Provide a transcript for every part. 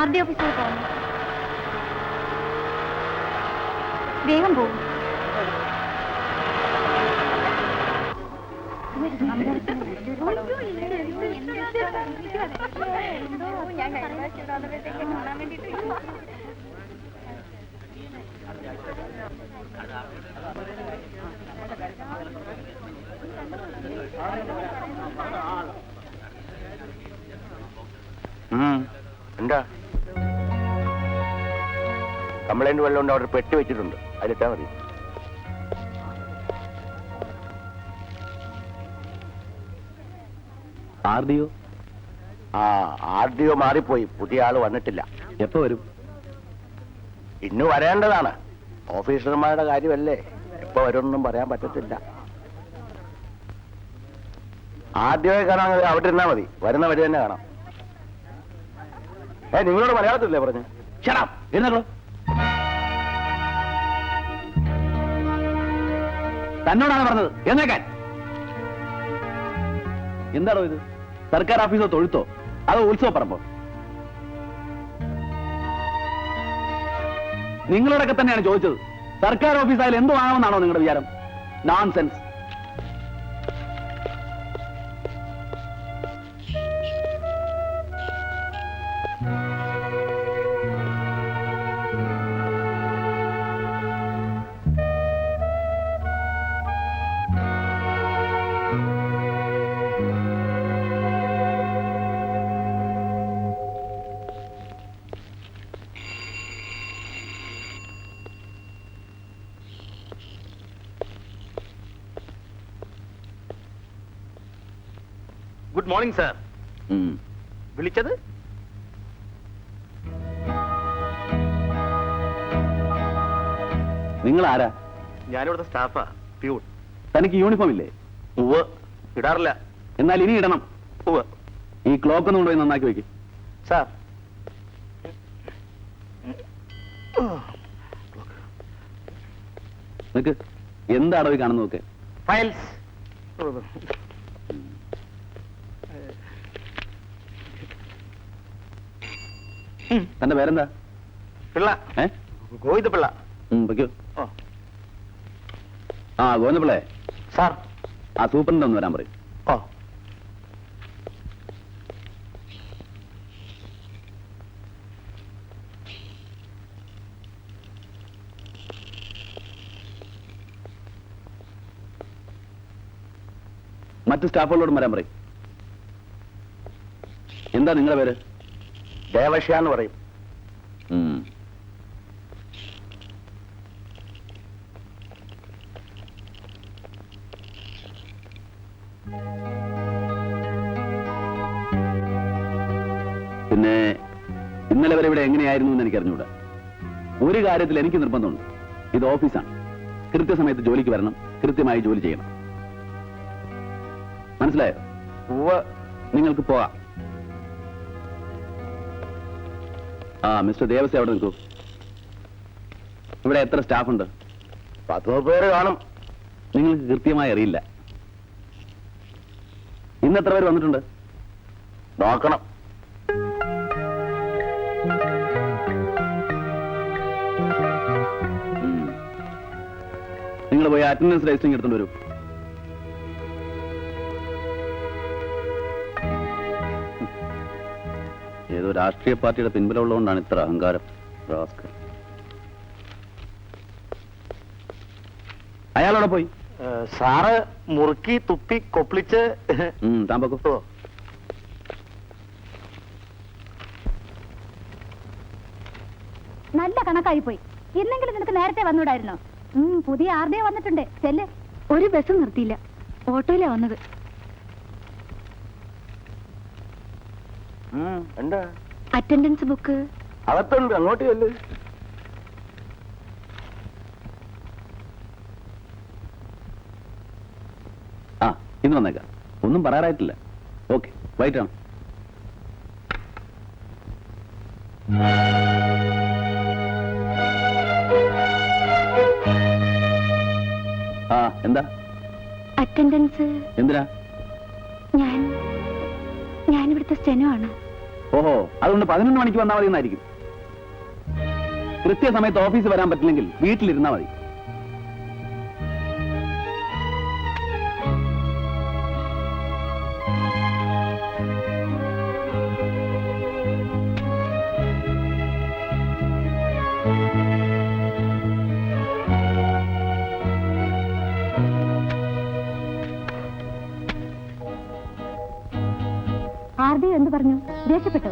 RD ഓഫീസിൽ പോകുന്നു. വേഗം പോകും. എന്താ കംപ്ലൈന്റ് വല്ലതും ഉണ്ട്? അവിടെ പെട്ടി വെച്ചിട്ടുണ്ട്, അതിലിട്ടാ മതി. RDO? RDO മാറിപ്പോയി, പുതിയ ആള് വന്നിട്ടില്ല. എപ്പോ വരും? ഇന്ന് വരേണ്ടതാണ്. ഓഫീസർമാരുടെ കാര്യമല്ലേ, എപ്പോ വരുമെന്നും പറയാൻ പറ്റത്തില്ല. RDO കാണാൻ അവിടെ ഇരുന്നാ മതി, വരുന്ന വഴി തന്നെ കാണാം. നിങ്ങളോട് മലയാളത്തിലല്ലേ പറഞ്ഞു? ഷടാം, എഴുന്നേക്കോ. തന്നോടാണ് പറഞ്ഞത് എന്നേക്കാൻ. എന്താണോ ഇത്? സർക്കാർ ഓഫീസോ തൊഴുത്തോ അതോ ഉത്സവ പറമ്പോ? നിങ്ങളോടൊക്കെ തന്നെയാണ് ചോദിച്ചത്. സർക്കാർ ഓഫീസായാലും എന്തോ ആണെന്നാണോ നിങ്ങളുടെ വിചാരം? നോൺസെൻസ്. Good morning sir. വിളിച്ചത്? നിങ്ങൾ ആരാ? ഞാനിവിടുത്തെ സ്റ്റാഫാ, പ്യൂൺ. തനിക്ക് യൂണിഫോം ഇല്ലേ? ഉവ്വ്, ഇടാറില്ല. എന്നാൽ ഇനി ഇടണം. ഉവ്വ്. ഈ ക്ലോക്ക് ഒന്ന് കൊണ്ടുപോയി നന്നാക്കി വെക്കും. സാർ, നിനക്ക് എന്താണോ ഈ കാണുന്ന നോക്ക്? ഫയൽസ്. തന്റെ പേരെന്താ? പിള്ള. ഗോവിന്ദ പിള്ള. വയ്ക്കൂ. ഗോവിന്ദ പിള്ളേ. സാർ, ആ സൂപ്രണ്ട് ഒന്ന് വരാൻ പറയും. മറ്റു സ്റ്റാഫുകളോടും വരാൻ പറയും. എന്താ നിങ്ങളുടെ പേര്? ദേവശ്യ എന്ന് പറയും. പിന്നെ ഇന്നലെ വരെ ഇവിടെ എങ്ങനെയായിരുന്നു എന്ന് എനിക്ക് അറിഞ്ഞൂടാ. ഒരു കാര്യത്തിൽ എനിക്ക് നിർബന്ധമുണ്ട്. ഇത് ഓഫീസാണ്. കൃത്യസമയത്ത് ജോലിക്ക് വരണം, കൃത്യമായി ജോലി ചെയ്യണം. മനസ്സിലായോ? നിങ്ങൾക്ക് പോകാം. മിസ്റ്റർ ദേവസ്യ അവിടെ നിൽക്കൂ. ഇവിടെ എത്ര സ്റ്റാഫുണ്ട്? 10 പേര് കാണും. നിങ്ങൾക്ക് കൃത്യമായി അറിയില്ല. ഇന്ന് എത്ര പേര് വന്നിട്ടുണ്ട്? നോക്കണം. നിങ്ങൾ പോയി അറ്റൻഡൻസ് രജിസ്റ്ററിംഗ് എടുത്തോണ്ട് വരൂ. ഏതോ രാഷ്ട്രീയ പാർട്ടിയുടെ പിൻബലമുള്ളതുകൊണ്ടാണ് ഇത്ര അഹങ്കാരം. അയാളോടെ പോയി. സാറ് മുറുക്കി തുപ്പി കൊപ്പിളിച്ച് താമ്പക്കോ. നല്ല കണക്കായി പോയി. ഇന്നെങ്കിലും നിനക്ക് നേരത്തെ വന്നൂടായിരുന്നോ? പുതിയ RDO വന്നിട്ടുണ്ട്. ചെല്ല്. ഒരു ബസ് നിർത്തിയില്ല, ഓട്ടോയിലാ വന്നത്. എന്താ? അറ്റൻഡൻസ് ബുക്ക് അകത്തുണ്ട്, അങ്ങോട്ട് ചെല്ല്. ഇന്ന് വന്നേക്കാം. ഒന്നും പറയാറായിട്ടില്ല. ഓക്കെ, വൈകിട്ടാണ്. എന്താ അറ്റൻഡൻസ്? എന്തിനാ? ഞാനിവിടുത്തെ സ്റ്റെനോ ആണ്. ഓഹോ, അതുകൊണ്ട് 11 മണിക്ക് വന്നാൽ മതി എന്നായിരിക്കും. കൃത്യസമയത്ത് ഓഫീസിൽ വരാൻ പറ്റില്ലെങ്കിൽ വീട്ടിലിരുന്നാൽ മതി. ആർദി എന്ത് പറഞ്ഞു? ദേഷ്യപ്പെട്ടോ?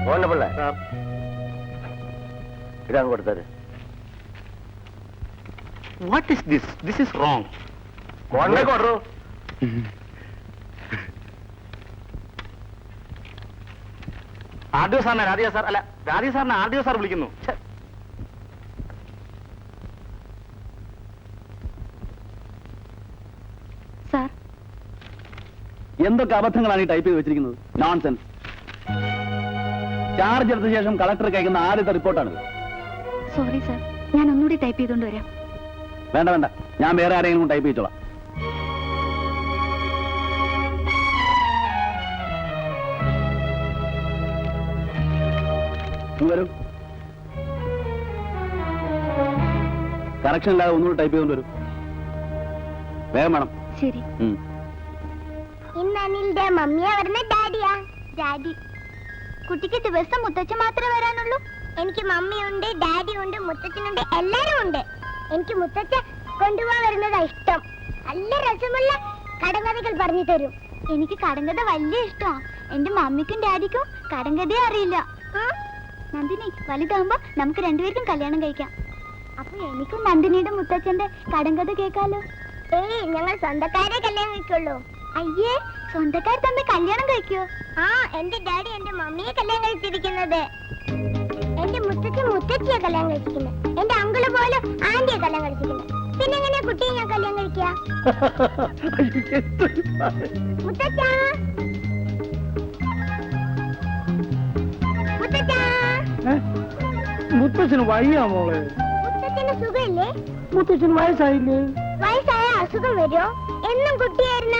പോണ്ട പിള്ളേ, ഇടാൻ കൊടുത്തത്. What is this? This is wrong. കൊണ്ടേ കൊടു. ആർഡിഒ സാറിനെ രാധിക സാർ അല്ല, രാധിക സാറിനെ ആർഡിഒ സാർ വിളിക്കുന്നു. ഛെ. സാർ, എന്തൊക്കെ അബദ്ധങ്ങളാണ് ഈ ടൈപ്പ് ചെയ്ത് വെച്ചിരിക്കുന്നത്? നോൺസെൻസ്. ചാർജ് എടുത്ത ശേഷം കളക്ടർക്ക് അയക്കുന്ന ആദ്യത്തെ റിപ്പോർട്ടാണിത്. സോറി സാർ, ഞാൻ ഒന്നുകൂടി ടൈപ്പ് ചെയ്തുകൊണ്ട് വരാം. വേണ്ട വേണ്ട, ഞാൻ വേറെ ആരെങ്കിലും ടൈപ്പ് ചെയ്തോളാം. വരൂ. കറക്ഷൻ ഇല്ലാതെ ഒന്നുകൂടി ടൈപ്പ് ചെയ്തുകൊണ്ട് വരും. വേഗം വേണം. ശരി. ഇന്ന് അനിലിന്റെ മമ്മിയാ വരുന്ന ഡാഡിയാ? ഡാഡി. കുട്ടിക്ക് ദിവസം മുത്തച്ഛൻ മാത്രമേ വരാനുള്ളൂ? എനിക്ക് മമ്മിയുണ്ട്, ഡാഡിയുണ്ട്, മുത്തച്ഛനുണ്ട്, എല്ലാരും ഉണ്ട്. എനിക്ക് മുത്തച്ഛൻ കൊണ്ടുപോകാൻ വരുന്നതാ ഇഷ്ടം. നല്ല രസമുള്ള കടങ്കഥകൾ പറഞ്ഞു തരും. എനിക്ക് കടങ്കഥ വലിയ ഇഷ്ടമാണ്. എന്റെ മമ്മിക്കും ഡാഡിക്കും കടങ്കഥയെ അറിയില്ല. നന്ദിനി, വലുതാകുമ്പോ നമുക്ക് രണ്ടുപേർക്കും കല്യാണം കഴിക്കാം. അപ്പൊ എനിക്കും നന്ദിനിയുടെ മുത്തച്ഛന്റെ കടങ്കഥ കേൾക്കാലോ? ഏയ്, ഞങ്ങൾ സ്വന്തക്കാരെ കല്യാണം കഴിക്കുള്ളൂ. അയ്യേ, സ്വന്തക്കാർ തമ്മിൽ കല്യാണം കഴിക്കോ? ആ, എന്റെ ഡാഡി എന്റെ മമ്മിയെ കല്യാണം കഴിച്ചിരിക്കുന്നത്. എന്റെ മുത്തച്ഛൻ മുത്തച്ഛിയെ കല്യാണം കഴിച്ചിരിക്കുന്നത്. എന്റെ അങ്കിള് പോലും ആന്റിയെ കല്യാണം കഴിച്ചിരിക്കുന്നത്. പിന്നെ എങ്ങനെയാ കുട്ടിയെ ഞാൻ കല്യാണം കഴിക്കുക? മുത്തച്ഛാ, മുത്തച്ഛാ. മുത്തച്ഛന് വയ്യാ മോളെ. മുത്തച്ഛന് സുഖമില്ലേ? മുത്തച്ഛന് വയസ്സായില്ലേ? വയസ്സായ അസുഖം വരുമോ? എന്നും കുട്ടിയായിരുന്ന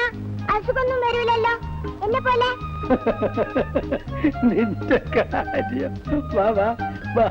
അസുഖമൊന്നും വരൂലല്ലോ എന്നെ പോലെ. നിന്റെ കാര്യം. വാ വാ വാ.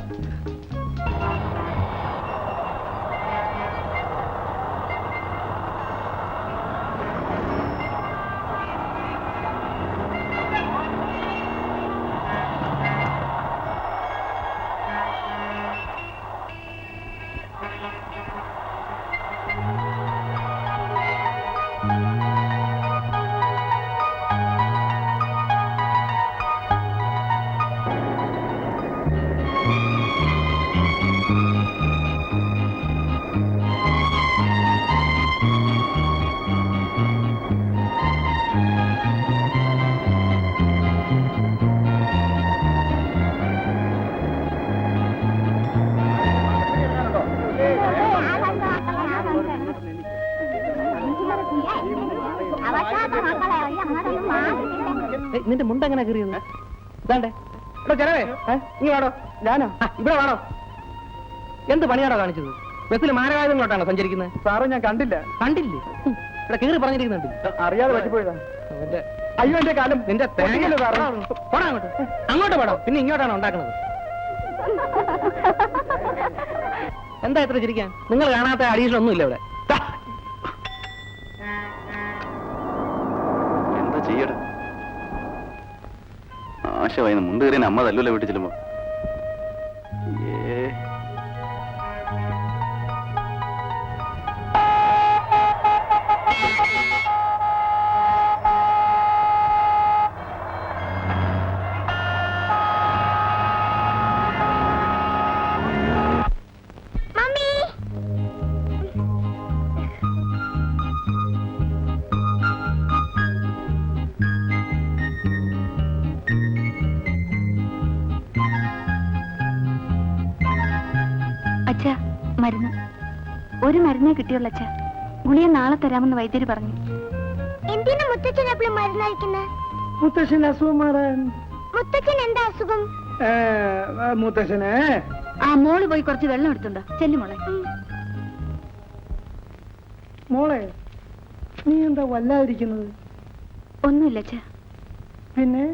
നിന്റെ മുണ്ട് എങ്ങനെ കീറിയെന്ന് ഇതാണ്ടേ. ഇവിടെ ചെലവേ നീ വേണോ? ഞാനോ? ഇവിടെ വേണോ? എന്ത് പണിയാണോ കാണിച്ചത്? ബസ്സിൽ മാനവായുധങ്ങളോട്ടാണോ സഞ്ചരിക്കുന്നത്? സാറ് ഞാൻ കണ്ടില്ല. കണ്ടില്ലേ? ഇവിടെ കീറി പറഞ്ഞിരിക്കുന്നുണ്ട്. അറിയാതെ പറ്റിപ്പോയതാ. അയ്യോ, എന്റെ കാലം. നിന്റെ തേങ്ങ പോടാ അങ്ങോട്ട്. അങ്ങോട്ട് പോടാ. പിന്നെ ഇങ്ങോട്ടാണോ ഉണ്ടാക്കുന്നത്? എന്താ എത്ര ചിരിക്കാൻ? നിങ്ങൾ കാണാത്ത അഡീഷൻ ഒന്നും ഇല്ല ഇവിടെ. എന്താ ചെയ്യട? ആശമായി മുണ്ട് കയറിയ അമ്മ തല്ലൂല വീട്ടിൽ ചെല്ലുമ്പോ. അച്ഛാ, മരുന്ന്. ഒരു മരുന്നേ കിട്ടിയുള്ളൂ അച്ഛാ. ഗുളിയെ നാളെ തരാമെന്ന് വൈദ്യര് പറഞ്ഞു. എന്തിനാ മുത്തച്ഛൻ എപ്പോഴും മരുന്ന് കഴിക്കുന്നത്? മുത്തശ്ശൻ അസുഖം മാറാൻ. മുത്തച്ഛൻ എന്താ അസുഖം? മുത്തശ്ശനെ ആ മോള് പോയി കുറച്ച് വെള്ളം എടുത്തുണ്ടോ? ചെല്ലു മോളെ. മോളെ, നീ എന്താ വല്ലാതിരിക്കുന്നത്? ഒന്നുമില്ല അച്ഛാ. പിന്നെ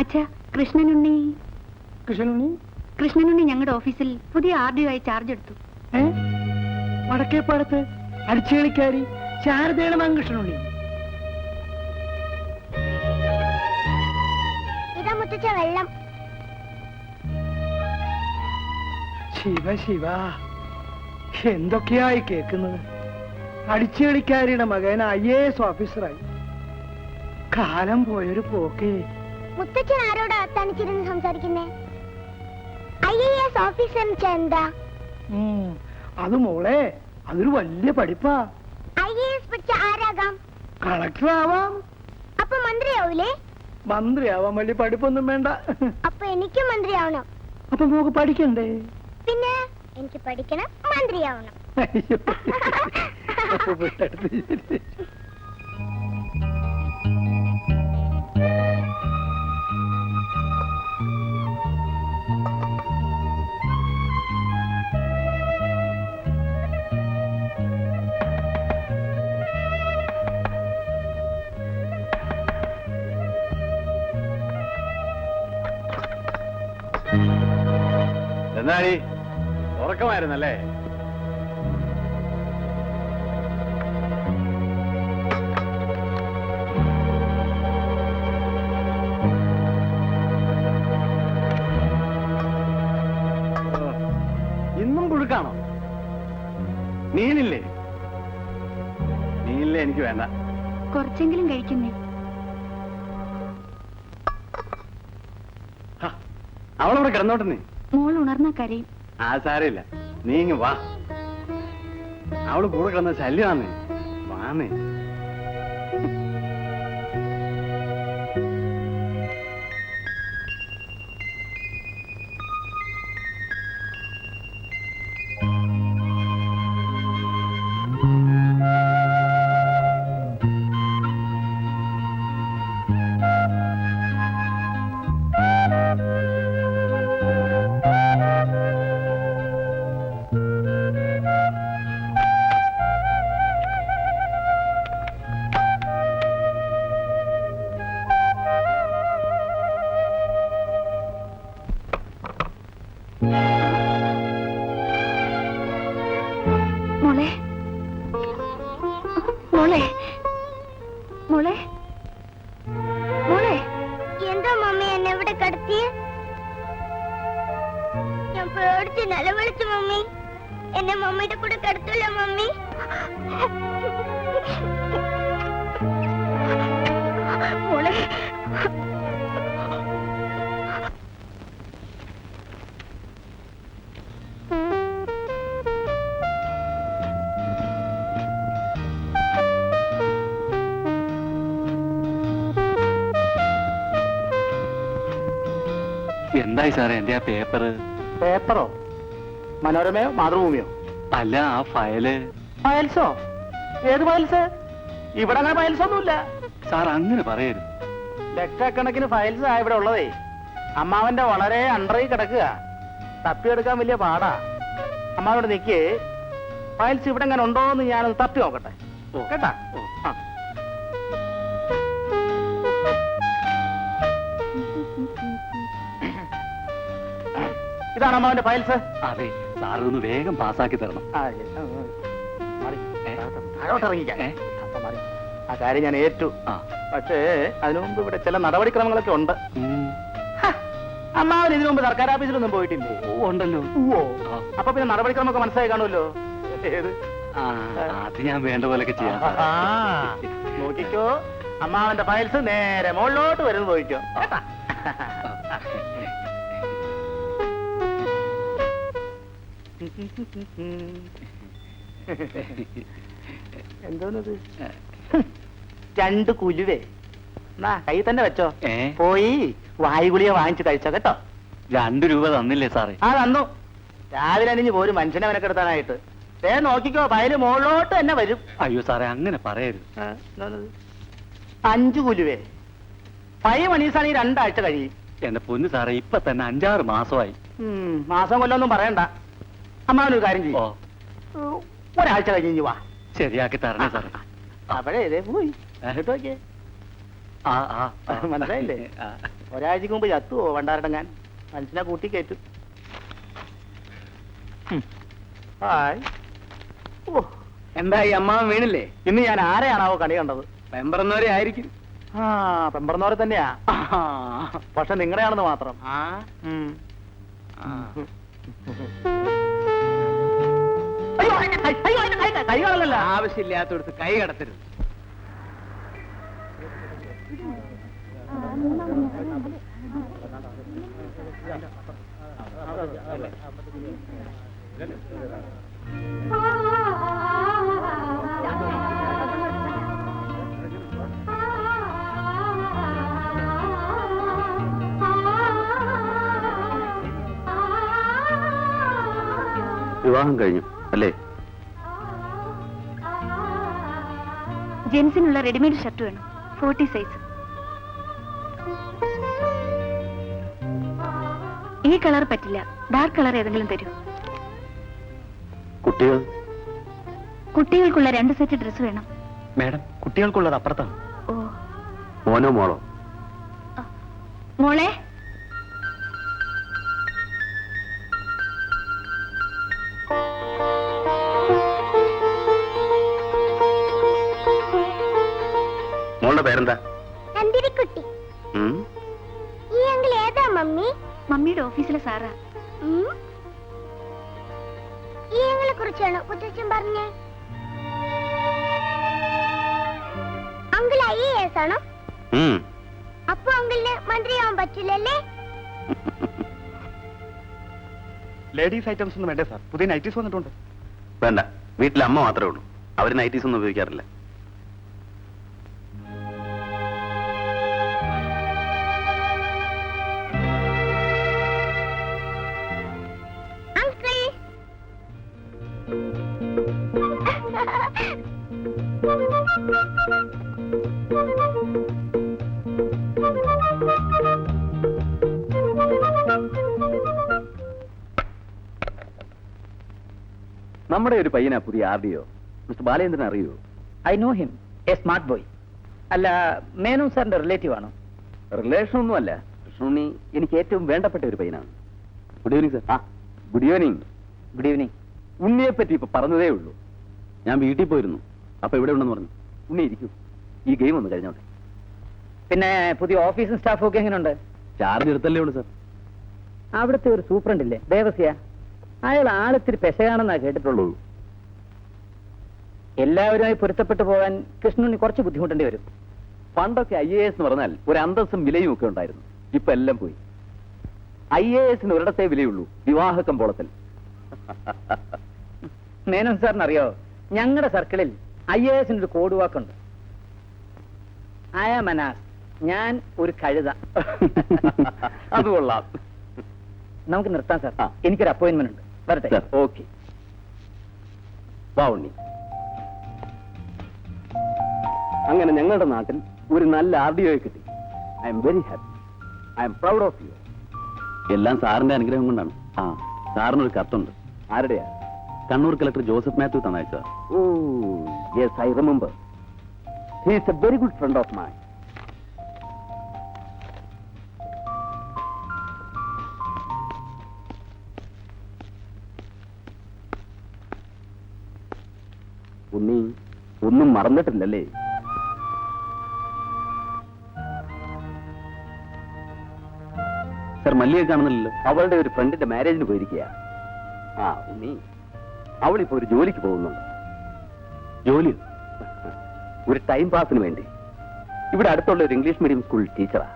അച്ഛാ, കൃഷ്ണനുണ്ണി കൃഷ്ണനുണ്ണി കൃഷ്ണനുണ്ണി ഞങ്ങളുടെ ഓഫീസിൽ പുതിയ RDO ആയി ചാർജ് എടുത്തു. വടക്കേപ്പാടത്ത് അടിച്ചുകളിക്കാരി ശാരദയുടെ മകൻ കൃഷ്ണനുണ്ണി. ഇതാ മുത്തച്ഛ വെള്ളം. ശിവ ശിവ, എന്തൊക്കെയായി കേൾക്കുന്നത്. അടിച്ചുകളിക്കാരിയുടെ മകൻ IAS ഓഫീസറായി. കാലം പോയൊരു പോക്കേ. മുത്തച്ഛൻ ആരോടാ തനിച്ചിരുന്ന് സംസാരിക്കുന്നേ? IAS ഓഫീസർ എന്താ? അത് മോളെ, അതൊരു വലിയ പഠിപ്പാ. IAS പഠിച്ച ആരാകാം? കളക്ടർ ആവാം. അപ്പൊ മന്ത്രിയാവൂലേ? മന്ത്രിയാവാൻ വലിയ പഠിപ്പൊന്നും വേണ്ട. അപ്പൊ എനിക്ക് മന്ത്രിയാവണം. അപ്പൊ നമുക്ക് പഠിക്കണ്ടേ? പിന്നെ എനിക്ക് പഠിക്കണം, മന്ത്രിയാവണം. അയ്യോ. അപ്പൊ വിട്ടടുത്ത്. എന്നാടി ഉറക്കമായിരുന്നല്ലേ? ഇന്നും പുഴുക്കാണോ? മീനില്ലേ? മീനില്ലേ? എനിക്ക് വേണ്ട. കുറച്ചെങ്കിലും കഴിക്കുന്നേ. അവളവിടെ കിടന്നോട്ടെ. മോൾ ഉണർന്ന കരയും. ആ സാരമില്ല, നീ ഇങ്ങ് വാ. അവള് കൂടെ കിടന്ന ശല്യമാന്നേ. വാന്നേ. മോളെ, മോളെ, മോളെ, മോളെ. എന്താ മമ്മി എന്നെ ഇവിടെ കടത്തിയ? ഞാൻ പേടിച്ച് നിലവിളിച്ചു മമ്മി. എന്നെ മമ്മിയുടെ കൂടെ കടത്തല്ലോ മമ്മി. മോളെ, എന്തായി സാറേ എന്റെ ആ പേപ്പർ? പേപ്പറോ? മനോരമയോ മാതൃഭൂമിയോ? അല്ല, ആ ഫയല്. ഫയൽസോ? ഏത് ഫയൽസ്? ഇവിടെ അങ്ങനെ ഫയൽസ് ഒന്നുമില്ല. സാർ അങ്ങനെ പറയരുത്. ലക്ഷക്കണക്കിന് ഫയൽസ് ആ ഇവിടെ ഉള്ളതേ. അമ്മാവന്റെ വളരെ അണ്ടറിൽ കിടക്കുക. തപ്പിയെടുക്കാൻ വലിയ പാടാ. അമ്മാവോട് നിക്ക്. ഫയൽസ് ഇവിടെ അങ്ങനെ ഉണ്ടോന്ന് ഞാനൊന്ന് തപ്പി നോക്കട്ടെ. കേട്ടാ? ആ. ഇതാണ് അമ്മാവന്റെ ഫയൽസ്. അതെ, സാർ ഒന്ന് വേഗം പാസ്സാക്കി തരണം. ആ കാര്യം ഞാൻ ഏറ്റു. പക്ഷേ അതിനു മുമ്പ് ഇവിടെ ചില നടപടിക്രമങ്ങളൊക്കെ ഉണ്ട്. അമ്മാവൻ ഇതിനു മുമ്പ് സർക്കാർ ഓഫീസിലൊന്നും പോയിട്ടില്ലേ? ഉണ്ടല്ലോ. അപ്പൊ പിന്നെ നടപടിക്രമമൊക്കെ മനസ്സിലായി കാണുമല്ലോ. ഏത്? അത് ഞാൻ വേണ്ട പോലൊക്കെ ചെയ്യാം. നോക്കിക്കോ, അമ്മാവന്റെ ഫയൽസ് നേരെ മുകളിലോട്ട് വരുന്നത് നോക്കിക്കോ. എന്തോന്നത്? 2 കുലുവേ. എന്നാ കൈ തന്നെ വെച്ചോ. പോയി വായുഗുളിയെ വാങ്ങിച്ചു കഴിച്ചോ കേട്ടോ. 2 രൂപ തന്നില്ലേ സാറേ? ആ തന്നു. രാവിലെ അണിഞ്ഞ് പോരും മനുഷ്യനെ മെനക്കെടുത്താനായിട്ട്. നോക്കിക്കോ, വയല് മുകളിലോട്ട് തന്നെ വരും. അയ്യോ സാറേ, അങ്ങനെ പറയരുത്. 5 കുലുവേ. പഴയ മണീസാണെങ്കിൽ 2 ആഴ്ച കഴിയും. എന്റെ പൊന്നു സാറേ, ഇപ്പൊ തന്നെ 5-6 മാസമായി. മാസം കൊല്ലൊന്നും പറയണ്ട. അമ്മാവനൊരു കാര്യം ഓ, ചെയ്യും, ഒരാഴ്ച കഴിഞ്ഞ് വാ. ശരിയാക്കി തരണേ സാറേ. അപ്പോഴേ ഇതേ പോയി നോക്കിയേ. ആ ആ ആ. മനസ്സിലായില്ലേ? ആ. ഒരാഴ്ചക്ക് മുമ്പ് ചത്തുവോ വണ്ടാരട്ട ഞാൻ മനുഷ്യനെ കൂട്ടി കയറ്റും. എന്തായി അമ്മാവൻ വീണില്ലേ? ഇന്ന് ഞാൻ ആരെയാണാവോ കണി കണ്ടത്? മെമ്പർന്നവരെ ആയിരിക്കും. പെമ്പറന്നോരെ തന്നെയാ, പക്ഷെ നിങ്ങളുടെയാണെന്ന് മാത്രം. കൈകളല്ല, ആവശ്യമില്ലാത്തടുത്ത് കൈ കടത്തരുത്. വിവാഹം കഴിഞ്ഞു അല്ലേ? ജെൻസിനുള്ള റെഡിമെയ്ഡ് ഷർട്ട് വേണം, 40 സൈസ്. ഈ കളർ പറ്റില്ല, ഡാർക്ക് കളർ ഏതെങ്കിലും തരൂ. കുട്ടികൾക്കുള്ള 2 സെറ്റ് ഡ്രസ് വേണം. മേഡം, കുട്ടികൾക്കുള്ളത് അപ്പുറത്താണ്. ഓ, മോനോ മോളോ? മോളെ. മോളുടെ പേരെന്താ? നന്ദിനിക്കുട്ടി. ഈ അങ്കിൾ ഏതാ മമ്മി? മമ്മിയുടെ ഓഫീസിലെ സാറാ. ഈ അങ്കിളെ കുറിച്ചാണോ മുത്തച്ഛൻ പറഞ്ഞേ? അങ്കിൾ IAS ആണോ? അപ്പൊ അങ്കിളിന് മന്ത്രിയാവാൻ പറ്റില്ലല്ലേ? ലേഡീസ് ഐറ്റംസ് ഒന്നും വേണ്ടേ സാർ? പുതിയ നൈറ്റീസ് വന്നിട്ടുണ്ട്. വേണ്ട, വീട്ടിലെ അമ്മ മാത്രമേ ഉള്ളൂ. അവര് നൈറ്റീസ് ഒന്നും ഉപയോഗിക്കാറില്ല. അങ്കിൾ. നമ്മുടെ ഒരു പയ്യനാ പുതിയ RDO. മിസ്റ്റർ ബാലേന്ദ്രൻ അറിയോ? I know him, A smart boy. അല്ല, മേനോൻ സാറിന്റെ റിലേറ്റീവ് ആണോ? റിലേഷൻ ഒന്നുമല്ല. കൃഷ്ണുണ്ണി എനിക്ക് ഏറ്റവും വേണ്ടപ്പെട്ട ഒരു പയ്യനാണ്. Good evening sir. Good evening. Good evening. ഉണ്ണിയെ പറ്റി ഇപ്പൊ പറഞ്ഞതേ ഉള്ളൂ. ഞാൻ വീട്ടിൽ പോയിരുന്നു. അപ്പൊ ഇവിടെ ഉണ്ടെന്ന് പറഞ്ഞു. ഉണ്ണി ഇരിക്കൂ, ഈ ഗെയിം ഒന്ന് കഴിഞ്ഞോട്ടെ. പിന്നെ പുതിയ ഓഫീസും സ്റ്റാഫും ഒക്കെ എങ്ങനെയുണ്ട്? ചാർജ് എടുത്തല്ലേ ഉള്ളൂ സർ. അവിടുത്തെ ഒരു സൂപ്രണ്ട് ഇല്ലേ, ദേവസ്യ, അയാൾ ആളിത്തിരി പെശകാണെന്നാ കേട്ടിട്ടുള്ളൂ. എല്ലാവരുമായി പൊരുത്തപ്പെട്ടു പോകാൻ കൃഷ്ണുണ്ണി കുറച്ച് ബുദ്ധിമുട്ടേണ്ടി വരും. പണ്ടൊക്കെ IAS എന്ന് പറഞ്ഞാൽ ഒരു അന്തസ്സും വിലയും ഒക്കെ ഉണ്ടായിരുന്നു. ഇപ്പൊ എല്ലാം പോയി. IAS ഒരിടത്തേ വിലയുള്ളൂ, വിവാഹ കമ്പോളത്തിൽ. മേനോൻ സാറിന് അറിയോ, ഞങ്ങളുടെ സർക്കിളിൽ IAS ഒരു കോഡ് വാക്കുണ്ട്. മനാസ്, ഞാൻ ഒരു കഴുത. അത് കൊള്ളാം. നമുക്ക് നിർത്താം സാർ, എനിക്കൊരു അപ്പോയിന്റ്മെന്റ് ഉണ്ട്. വരട്ടെ. ഓക്കെ, വാ ഉണ്ണി. അങ്ങനെ ഞങ്ങളുടെ നാട്ടിൽ ഒരു നല്ല RDO കിട്ടി. I'm very happy. I'm proud of you. എല്ലാം സാറിന്റെ അനുഗ്രഹം കൊണ്ടാണ്. സാറിനൊരു കത്തുണ്ട്. ആരുടെയാ? കണ്ണൂർ കളക്ടർ ജോസഫ് മാത്യു തന്നയച്ച. Oh yes, I remember. He is a very good friend of mine. Unni ഒന്നും മറന്നിട്ടില്ലല്ലേ? സർ, മല്ലിയെ കാണുന്നില്ലല്ലോ. അവളുടെ ഒരു ഫ്രണ്ടിന്റെ മാരേജിന് പോയിരിക്കുക. ഉണ്ണി, അവളിപ്പോ ഒരു ജോലിക്ക് പോകുന്നുണ്ട്. ജോലി? ഒരു ടൈം പാസിന് വേണ്ടി. ഇവിടെ അടുത്തുള്ള ഒരു ഇംഗ്ലീഷ് മീഡിയം സ്കൂൾ ടീച്ചറാ.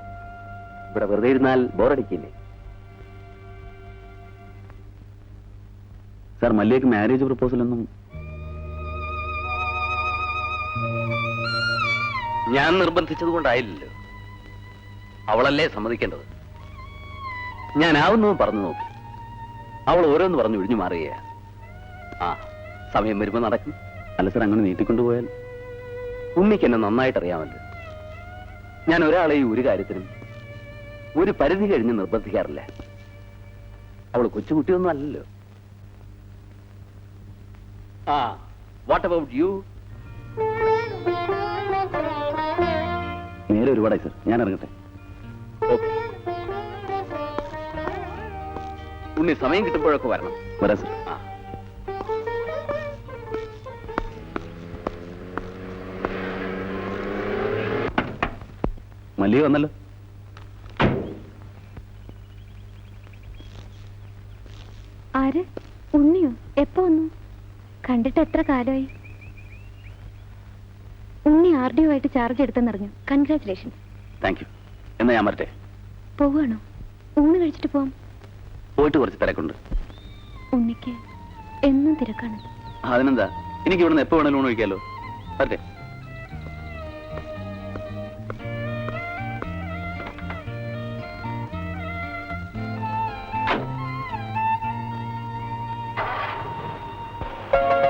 ഇവിടെ വെറുതെ ഇരുന്നാൽ ബോറടിക്കില്ലേ? സർ, മല്ലിയക്ക് മാരേജ് പ്രപ്പോസൽ ഒന്നും ഞാൻ നിർബന്ധിച്ചത് കൊണ്ടായില്ലല്ലോ. അവളല്ലേ സമ്മതിക്കേണ്ടത്. ഞാനാവുന്നു പറഞ്ഞു നോക്കി. അവൾ ഓരോന്ന് പറഞ്ഞു ഒഴിഞ്ഞു മാറുകയാ. ആ, സമയം വരുമ്പോ നടക്കും. അല്ല സാർ, അങ്ങനെ നീട്ടിക്കൊണ്ടുപോയാൽ? ഉണ്ണിക്ക് എന്നെ നന്നായിട്ട് അറിയാമല്ലോ. ഞാൻ ഒരാളെയും ഒരു കാര്യത്തിനും ഒരു പരിധി കഴിഞ്ഞ് നിർബന്ധിക്കാറില്ല. അവള് കൊച്ചുകുട്ടിയൊന്നും അല്ലല്ലോ. ആ, വാട്ട് അബൌട്ട് യു? നേരെ ഒരുപാടായി സാർ, ഞാൻ ഇറങ്ങട്ടെ. ഓക്കെ. ഉണ്ണി സമയം കിട്ടുമ്പോഴൊക്കെ വരണം. വരാം സാർ. ആ, മല്ലിക വന്നല്ലോ. ആര്? ഉണ്ണിയോ? എപ്പോ വന്നു? കണ്ടിട്ട് എത്ര കാലമായി? ഉണ്ണി RDO ആയിട്ട് ചാർജ് എടുത്തെന്നറിഞ്ഞു. കൺഗ്രാറ്റുലേഷൻസ്. Thank you. എന്നാ ഞാൻ വരട്ടെ. പോവാണോ? ഊണ് കഴിച്ചിട്ട് പോവാം. പോയിട്ട് കുറച്ച് തിരക്കുണ്ട്. ഉണ്ണിക്ക് എന്നും തിരക്കാണ്. അതിനെന്താ, എനിക്ക് ഇവിടുന്ന് എപ്പോ വേണേലും ഊണ് കഴിക്കാലോ. വരട്ടെ.